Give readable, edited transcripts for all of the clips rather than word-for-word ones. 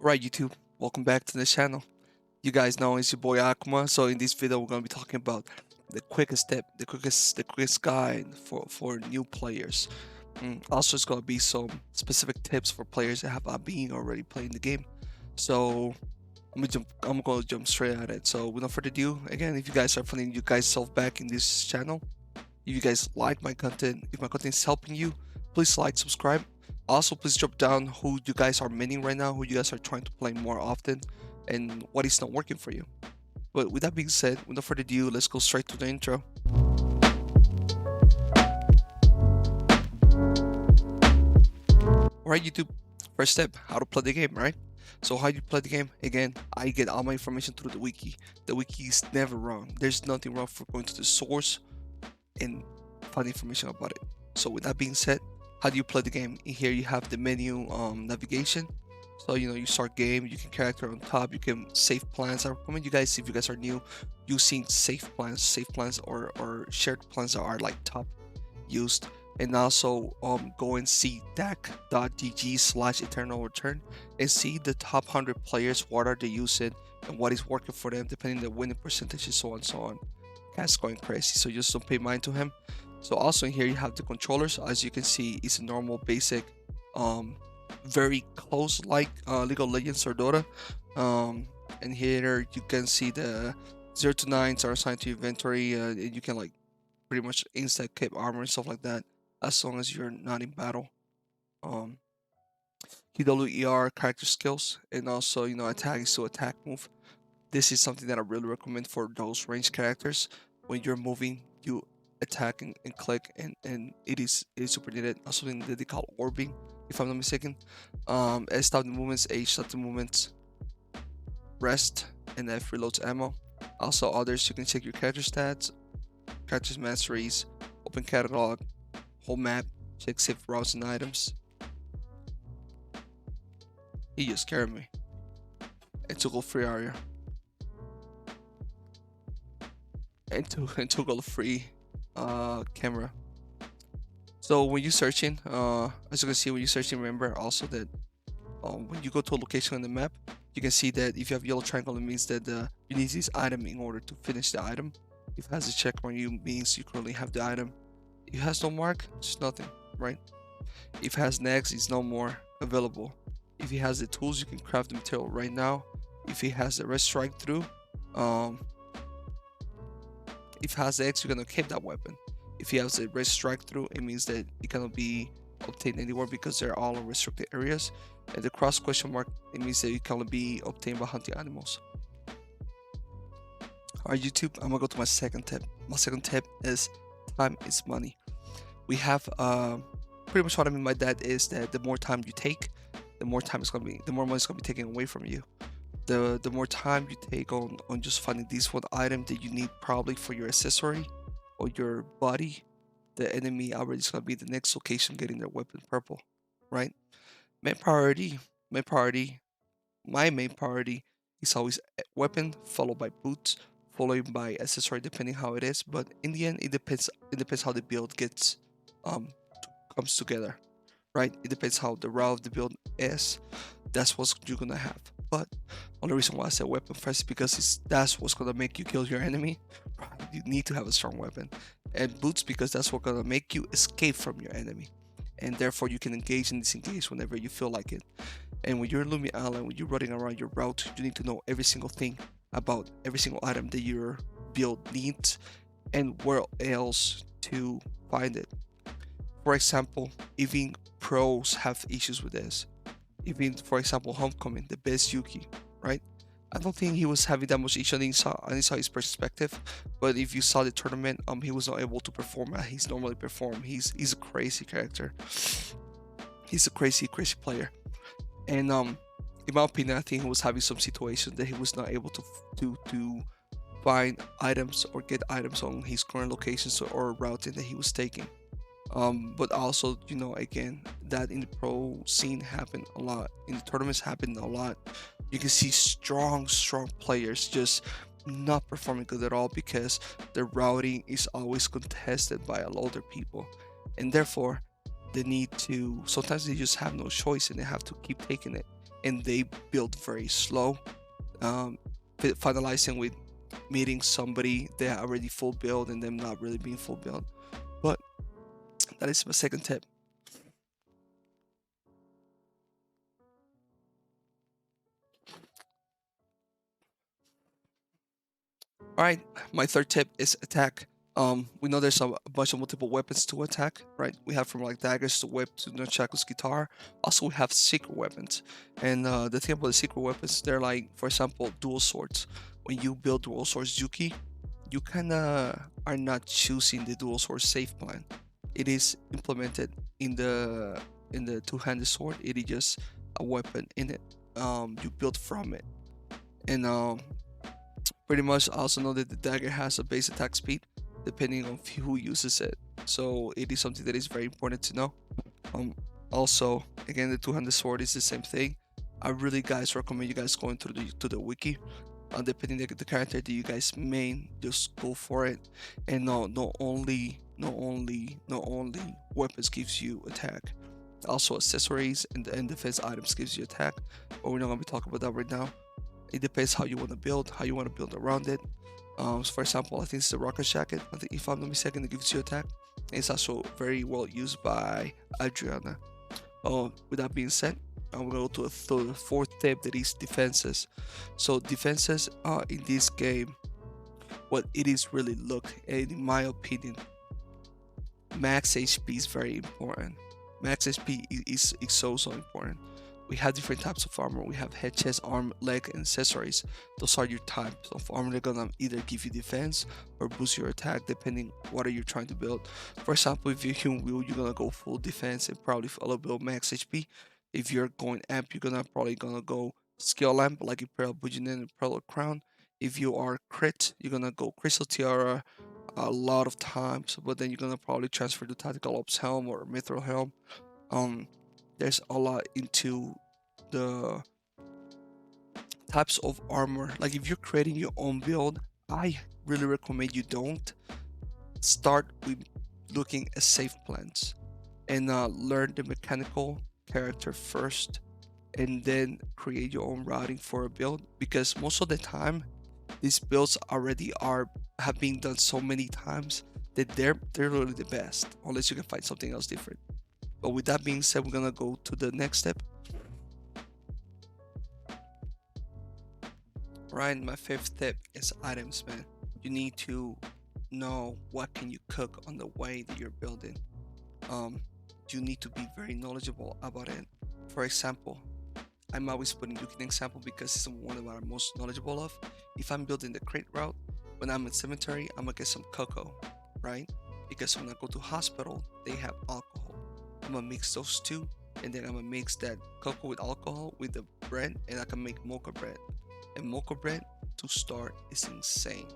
Alright, YouTube, welcome back to the channel. You guys know it's your boy Akuma. So in this video, we're gonna be talking about the quickest step, the quickest guide for new players. Also, it's gonna be some specific tips for players that have been already playing the game. So I'm gonna jump straight at it. So without further ado, again, if you guys are finding you guys self back in this channel, if you guys like my content, if my content is helping you, please like, subscribe. Also, please drop down who you guys are meaning right now, who you guys are trying to play more often, and what is not working for you. But with that being said, without further ado, let's go straight to the intro. Alright, YouTube, first step, how to play the game, right? So how you play the game, again, I get all my information through the wiki. The wiki is never wrong. There's nothing wrong for going to the source and find information about it. So with that being said, how do you play the game? In here you have the menu navigation. So you start game, you can character on top, you can save plans. I recommend you guys, if you guys are new, using save plans or shared plans that are like top used. And also go and see dac.gg/eternal return and see the top 100 players, what are they using and what is working for them, depending on the winning percentages, so on and so on. Cat's going crazy, so just don't pay mind to him. So also in here you have the controllers. As you can see, it's a normal basic very close like League of Legends or Dota. And here you can see the 0 to 9s are assigned to inventory, and you can like pretty much insta keep armor and stuff like that as long as you're not in battle. QWER character skills, and also attack is to attack move. This is something that I really recommend for those ranged characters. When you're moving, you attack and click, and it is super needed. Also something that they call orbing, if I'm not mistaken. S stop the movements, H stop the movements, rest, and F reloads ammo. Also others, you can check your character stats, characters masteries, open catalog, whole map, check safe routes and items. He just scared me. And took all free area. And took all free camera. So when you're searching, as you can see, when you're searching, remember also that when you go to a location on the map, you can see that if you have yellow triangle, it means that you need this item in order to finish the item. If it has a check mark, it means you currently have the item. If it has no mark, it's nothing, right? If it has next, it's no more available. If it has the tools, you can craft the material right now. If it has the red strike through, if it has X, you're gonna keep that weapon. If it has a red strike through, it means that it cannot be obtained anywhere because they're all in restricted areas. And the cross question mark, it means that it cannot be obtained by hunting animals. Alright, YouTube, I'm gonna go to my second tip. My second tip is time is money. We have pretty much what I mean by that is that the more time you take, the more money is gonna be taken away from you. The more time you take on just finding this one item that you need probably for your accessory or your body, the enemy already is gonna be the next location getting their weapon purple, right? My main priority is always weapon followed by boots, followed by accessory, depending how it is. But in the end, it depends how the build gets comes together, right? It depends how the route of the build is. That's what you're gonna have. But only reason why I said weapon first is because that's what's gonna make you kill your enemy. You need to have a strong weapon. And boots, because that's what's gonna make you escape from your enemy, and therefore you can engage and disengage whenever you feel like it. And when you're in Lumia Island, when you're running around your route, you need to know every single thing about every single item that your build needs and where else to find it. For example, even pros have issues with this. Even, for example, Homecoming, the best Yuki, right? I don't think he was having that much issue. I didn't saw his perspective, but if you saw the tournament, he was not able to perform as he's normally perform. He's a crazy character. He's a crazy player. And in my opinion, I think he was having some situations that he was not able to find items or get items on his current locations or routing that he was taking. But also, again, that in the pro scene happened a lot, in the tournaments happened a lot. You can see strong players just not performing good at all because the routing is always contested by a lot of people, and therefore they need to, sometimes they just have no choice and they have to keep taking it. and they build very slow, um, finalizing with meeting somebody that already full build and them not really being full build. But that is my second tip. All right, my third tip is attack. We know there's a bunch of multiple weapons to attack, right? We have from like daggers to whip to nunchakus, guitar. Also, we have secret weapons, and the thing about the secret weapons, they're like, for example, dual swords. When you build dual swords Yuki, you kind of are not choosing the dual sword safe plan. It is implemented in the two-handed sword. It is just a weapon in it. You build from it, and pretty much I also know that the dagger has a base attack speed depending on who uses it. So it is something that is very important to know. Um, Also, again, the two-handed sword is the same thing. I really guys recommend you guys going to the wiki. Depending the character that you guys main, just go for it. And no, not only weapons gives you attack. Also accessories and defense items gives you attack. But we're not gonna be talking about that right now. It depends how you want to build, how you want to build around it. So for example, I think it's the rocket jacket. I think if I'm not mistaken, it gives you attack. It's also very well used by Adriana. With that being said, I'm gonna go to the fourth tip that is defenses. So defenses in this game, what it is really look, and in my opinion, max HP is very important. Max HP is so important. We have different types of armor. We have head, chest, arm, leg, and accessories. Those are your types of armor. They're gonna either give you defense or boost your attack, depending what are you trying to build. For example, if you're human wheel, you're gonna go full defense and probably a little bit of max HP. If you're going amp, you're probably gonna go skill amp, like Imperial Bujin and Imperial Crown. If you are crit, you're gonna go Crystal Tiara a lot of times, but then you're gonna probably transfer to Tactical Ops Helm or Mithril Helm. Um, there's a lot into the types of armor. Like if you're creating your own build, I really recommend you don't start with looking at safe plans and learn the mechanical character first and then create your own routing for a build, because most of the time these builds already are have been done so many times that they're really the best, unless you can find something else different. But with that being said, we're gonna go to the next step. Right, my fifth tip is items, man. You need to know what can you cook on the way that you're building. Um, you need to be very knowledgeable about it. For example, I'm always putting Yuki an example because it's one of what I'm most knowledgeable of. If I'm building the crate route, when I'm in cemetery, I'm gonna get some cocoa, right? Because when I go to hospital, they have alcohol. I'm gonna mix those two, and then I'm gonna mix that cocoa with alcohol with the bread, and I can make mocha bread. And mocha bread to start is insane.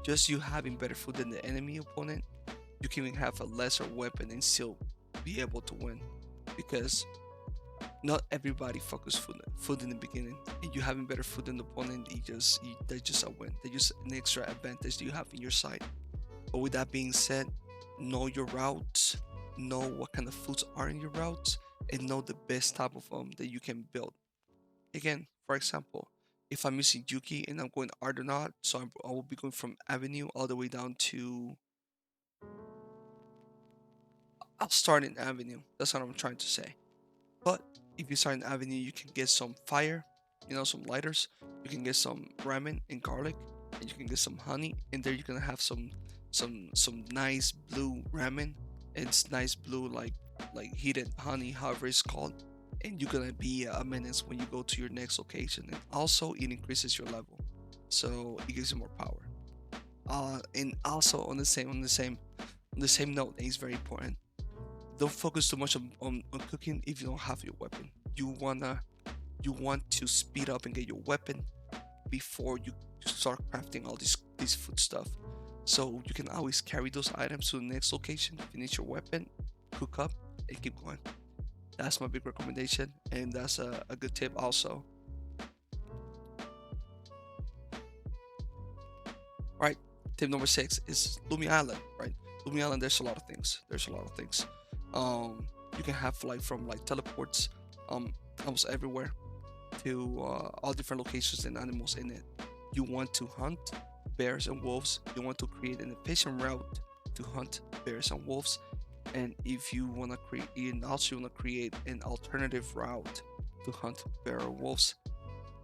Just you having better food than the enemy opponent, you can even have a lesser weapon and still be able to win. Because not everybody focus food in the beginning. And you having better food than the opponent, they just a win. They just an extra advantage that you have in your side. But with that being said, know your routes, know what kind of foods are in your routes, and know the best type of that you can build. Again, for example, if I'm using Yuki and I'm going Argonaut, so I will be going from Avenue all the way down to. I'll start in Avenue. That's what I'm trying to say. But if you start in Avenue, you can get some fire, some lighters. You can get some ramen and garlic, and you can get some honey. And there you're gonna have some nice blue ramen. It's nice blue like heated honey, however it's called. And you're gonna be a menace when you go to your next location. And also it increases your level, so it gives you more power. And also on the same note, it's very important. Don't focus too much on cooking if you don't have your weapon. You want to speed up and get your weapon before you start crafting all this food stuff. So you can always carry those items to the next location, finish your weapon, cook up, and keep going. That's my big recommendation, and that's a good tip also. Right, tip number 6 is Lumia Island. Right, Lumia Island. There's a lot of things. You can have like from like teleports, almost everywhere. to all different locations and animals in it. You want to hunt bears and wolves. You want to create an efficient route to hunt bears and wolves. And if you want to create, and also you want to create an alternative route to hunt bear or wolves.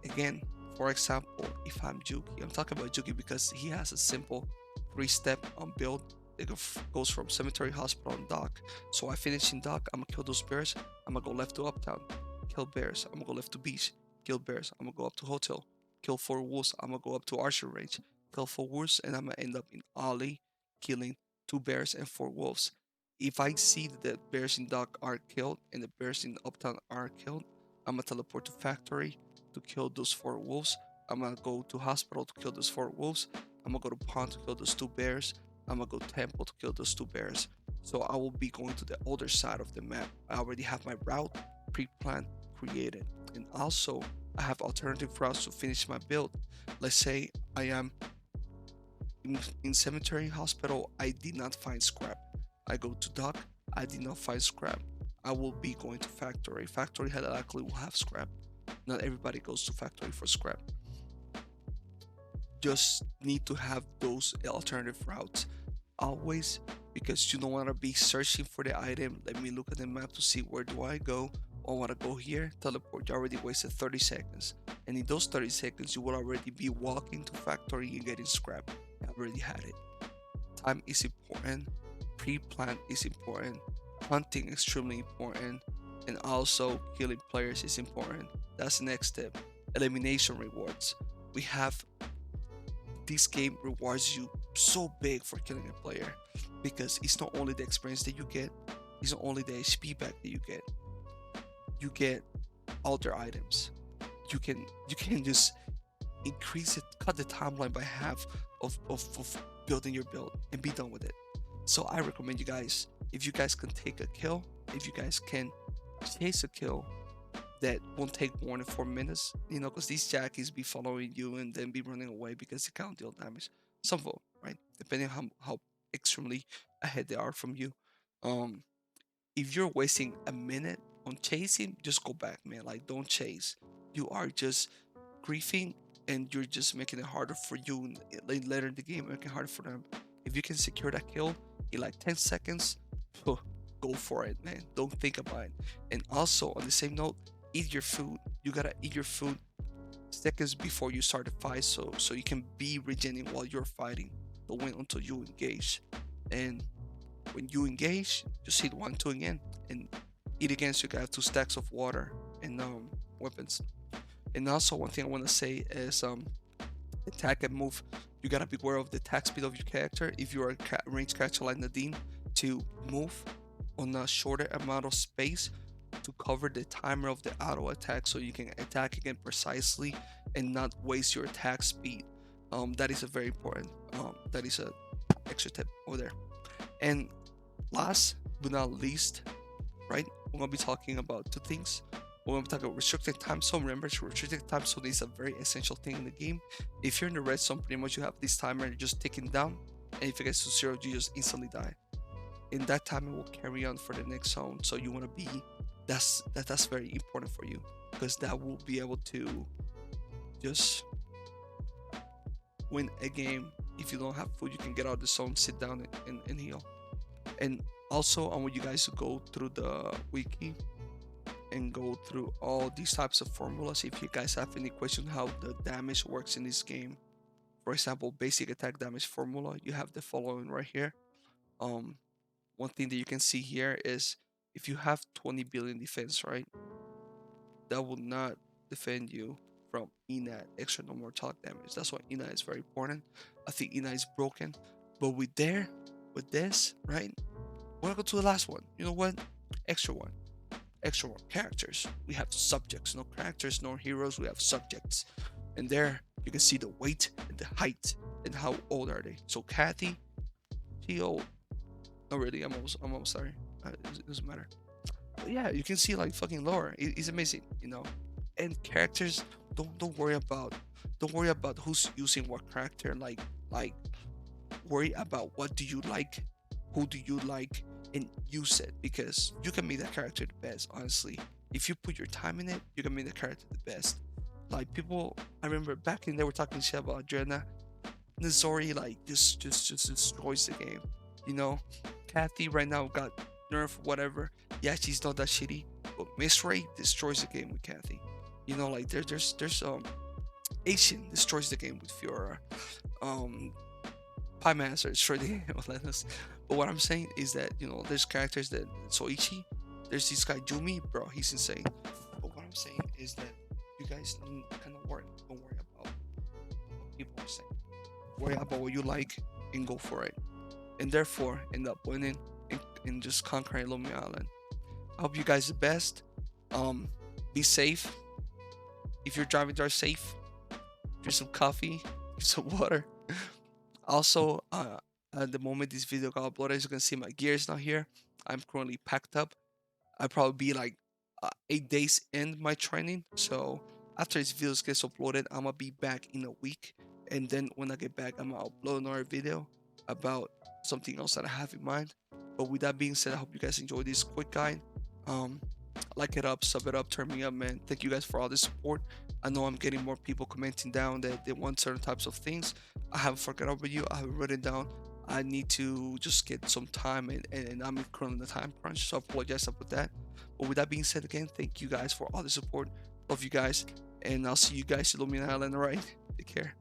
Again, for example, if I'm Juki, I'm talking about Juki because he has a simple three-step build. It goes from cemetery, hospital, and dock. So I finish in dock. I'm gonna kill those bears. I'm gonna go left to uptown, kill bears. I'm gonna go left to beach, kill bears. I'm gonna go up to hotel, kill four wolves. I'm gonna go up to archer range, kill four wolves, and I'm gonna end up in alley, killing two bears and four wolves. If I see that the bears in dock are killed and the bears in uptown are killed, I'm gonna teleport to factory to kill those four wolves. I'm gonna go to hospital to kill those four wolves. I'm gonna go to pond to kill those two bears. I'm gonna go temple to kill those two bears. So I will be going to the other side of the map. I already have my route pre-planned, created. And also I have alternative routes to finish my build. Let's say I am in cemetery hospital, I did not find scrap. I go to dock, I did not find scrap. I will be going to factory. Factory likely will have scrap. Not everybody goes to factory for scrap. Just need to have those alternative routes always, because you don't want to be searching for the item. Let me look at the map to see where do I go. I want to go here, teleport. You already wasted 30 seconds, and in those 30 seconds you will already be walking to factory and getting scrap. I already had it. Time is important, pre-plan is important, hunting extremely important, and also killing players is important. That's the next step. Elimination rewards. We have, this game rewards you so big for killing a player, because it's not only the experience that you get, it's not only the HP back that you get all their items. You can just increase it, cut the timeline by half of building your build and be done with it. So I recommend you guys, if you guys can take a kill, if you guys can chase a kill that won't take more than 4 minutes, because these jackies be following you and then be running away because they can't deal damage. Some will, right? Depending on how extremely ahead they are from you. If you're wasting a minute on chasing, just go back, man. Like, don't chase. You are just griefing, and you're just making it harder for you later in the game, making it harder for them. If you can secure that kill in like 10 seconds, go for it, man. Don't think about it. And also, on the same note, eat your food. You gotta eat your food seconds before you start the fight, so you can be regenerating while you're fighting. Don't wait until you engage. And when you engage, just hit 1-2 again and eat again, so you can have 2 stacks of water and weapons. And also, one thing I want to say is attack and move. You gotta be aware of the attack speed of your character. If you're a range character like Nadine, to move on a shorter amount of space to cover the timer of the auto attack, so you can attack again precisely and not waste your attack speed. That is a very important. That is a extra tip over there. And last but not least, right, we're gonna be talking about 2 things. We're gonna be talking about restricted time zone. Remember, restricted time zone is a very essential thing in the game. If you're in the red zone, pretty much you have this timer just ticking down, and if it gets to 0, you just instantly die. In that time, it will carry on for the next zone. So you want to be, that's very important for you, because that will be able to just win a game. If you don't have food, you can get out of the zone, sit down and heal. And also, I want you guys to go through the wiki and go through all these types of formulas. If you guys have any question how the damage works in this game, for example, basic attack damage formula, you have the following right here. One thing that you can see here is, if you have 20 billion defense, right, that will not defend you from ENAD, extra no mortality damage. That's why ENAD is very important. I think ENAD is broken, but with this, right, we're gonna go to the last one. You know what? Extra one characters. We have subjects, no characters, no heroes. We have subjects, and there you can see the weight and the height and how old are they. So Kathy, she old. Not really. I'm almost sorry. It doesn't matter. But yeah, you can see like fucking lore. It's amazing, And characters, don't worry about who's using what character. Like worry about what do you like, who do you like, and use it, because you can make that character the best. Honestly, if you put your time in it, you can make the character the best. Like people, I remember back in they were talking shit about Adrena. Nizori like just destroys the game. You know, Kathy right now got nerf whatever. Yeah, she's not that shitty, but Miss Ray destroys the game with Kathy. You know, like there's Asian destroys the game with Fiora. Um, Pie Master destroys the game with Lennox. But what I'm saying is that there's characters that Soichi, there's this guy Jumi, bro, he's insane. But what I'm saying is that you guys kind of worry, don't worry about what people are saying. Worry about what you like and go for it. And therefore end up winning and just conquering Lumia Island. I hope you guys the best. Be safe. If you're driving, drive safe. Drink some coffee, some water. Also, at the moment this video got uploaded, as you can see, my gear is not here. I'm currently packed up. I'll probably be like 8 days in my training. So after this video gets uploaded, I'm gonna be back in a week. And then when I get back, I'm gonna upload another video about something else that I have in mind. But with that being said, I hope you guys enjoyed this quick guide. Um, like it up, sub it up, turn me up, man. Thank you guys for all the support. I know I'm getting more people commenting down that they want certain types of things. I haven't forgotten about you. I haven't written down. I need to just get some time, and I'm currently in the time crunch, so I apologize about that. But with that being said, again, thank you guys for all the support. Love you guys, and I'll see you guys at Lumina Island. All right, take care.